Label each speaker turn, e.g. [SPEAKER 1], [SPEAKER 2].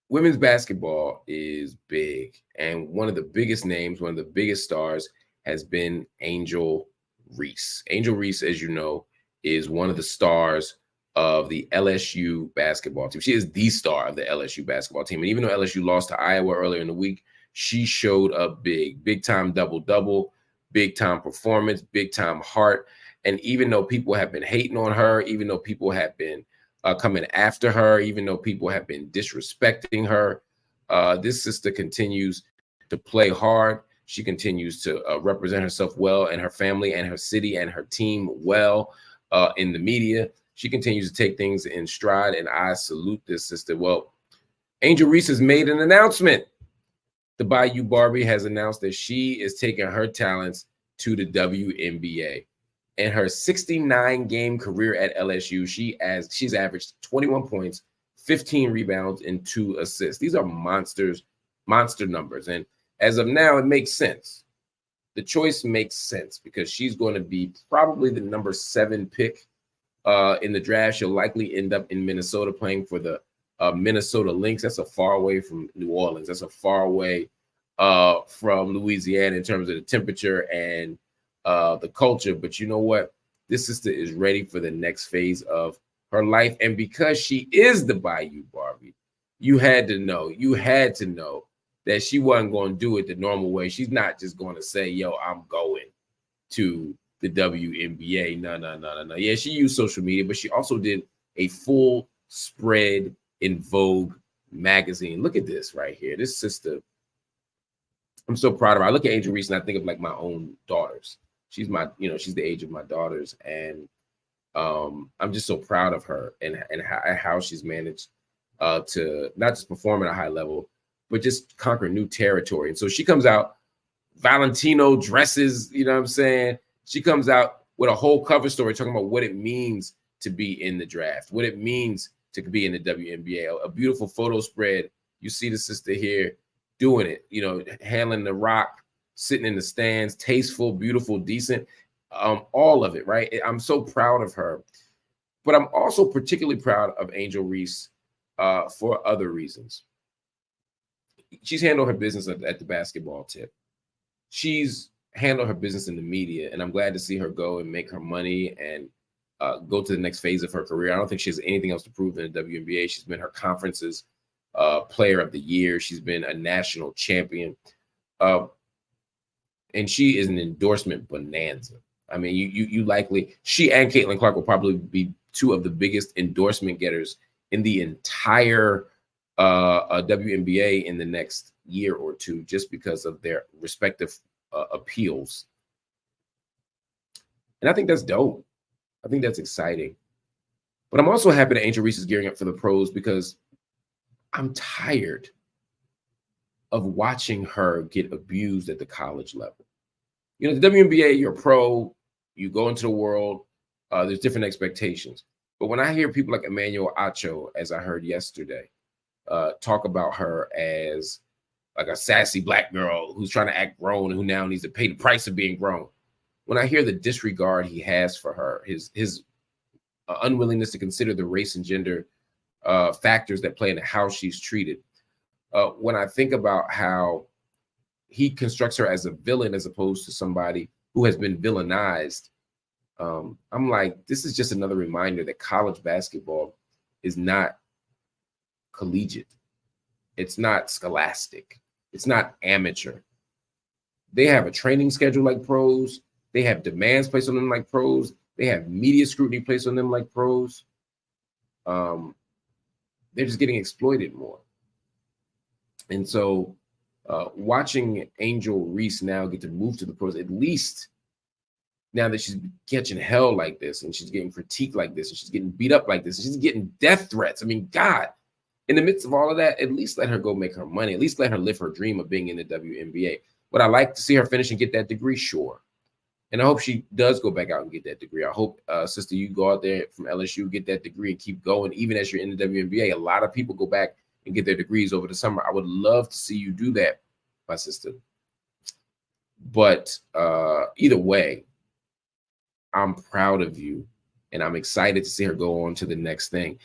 [SPEAKER 1] women's basketball is big, and one of the biggest names, one of the biggest stars has been Angel Reese. Angel Reese, as you know, is one of the stars of the LSU basketball team. She is the star of the LSU basketball team. And even though LSU lost to Iowa earlier in the week, she showed up big time double-double, big time performance, big time heart. And even though people have been hating on her, even though people have been coming after her, even though people have been disrespecting her, this sister continues to play hard. She continues to represent herself well, and her family and her city and her team well in the media. She continues to take things in stride, and I salute this sister. Well, Angel Reese has made an announcement. The Bayou Barbie has announced that she is taking her talents to the WNBA. In her 69-game career at LSU, she's averaged 21 points, 15 rebounds, and 2 assists. These are monster numbers. And as of now, it makes sense. The choice makes sense because she's going to be probably the number 7 pick in the draft. She'll likely end up in Minnesota playing for the Minnesota Lynx. That's a far away from New Orleans. That's a far away from Louisiana in terms of the temperature and the culture. But you know what? This sister is ready for the next phase of her life. And because she is the Bayou Barbie, you had to know that she wasn't going to do it the normal way. She's not just going to say, yo, I'm going to the WNBA. No. Yeah, she used social media, but she also did a full spread in Vogue magazine. Look at this right here. This sister, I'm so proud of her. I look at Angel Reese and I think of like my own daughters. She's she's the age of my daughters. And I'm just so proud of her and how she's managed to not just perform at a high level, but just conquer new territory. And so she comes out, Valentino dresses, you know what I'm saying? She comes out with a whole cover story talking about what it means to be in the draft, what it means to be in the WNBA, a beautiful photo spread. You see the sister here doing it, handling the rock, sitting in the stands, tasteful, beautiful, decent, all of it, right? I'm so proud of her. But I'm also particularly proud of Angel Reese for other reasons. She's handled her business at the basketball tip. She's handled her business in the media, and I'm glad to see her go and make her money and go to the next phase of her career. I don't think she has anything else to prove in the WNBA. She's been her conference's player of the year. She's been a national champion. And she is an endorsement bonanza. I mean, you likely, she and Caitlin Clark will probably be 2 of the biggest endorsement getters in the entire WNBA in the next year or 2, just because of their respective appeals. And I think that's dope. I think that's exciting. But I'm also happy that Angel Reese is gearing up for the pros because I'm tired of watching her get abused at the college level. The WNBA, you're a pro, you go into the world, there's different expectations. But when I hear people like Emmanuel Acho, as I heard yesterday, talk about her as like a sassy Black girl who's trying to act grown and who now needs to pay the price of being grown. When I hear the disregard he has for her, his unwillingness to consider the race and gender factors that play into how she's treated, when I think about how he constructs her as a villain as opposed to somebody who has been villainized, I'm like, this is just another reminder that college basketball is not collegiate. It's not scholastic. It's not amateur. They have a training schedule like pros. They have demands placed on them like pros. They have media scrutiny placed on them like pros. They're just getting exploited more. And so watching Angel Reese now get to move to the pros, at least now that she's catching hell like this and she's getting critiqued like this and she's getting beat up like this and she's getting death threats. I mean, God, in the midst of all of that, at least let her go make her money. At least let her live her dream of being in the WNBA. Would I like to see her finish and get that degree? Sure. And I hope she does go back out and get that degree. I hope, sister, you go out there from LSU, get that degree and keep going. Even as you're in the WNBA, a lot of people go back and get their degrees over the summer. I would love to see you do that, my sister. But either way, I'm proud of you, and I'm excited to see her go on to the next thing.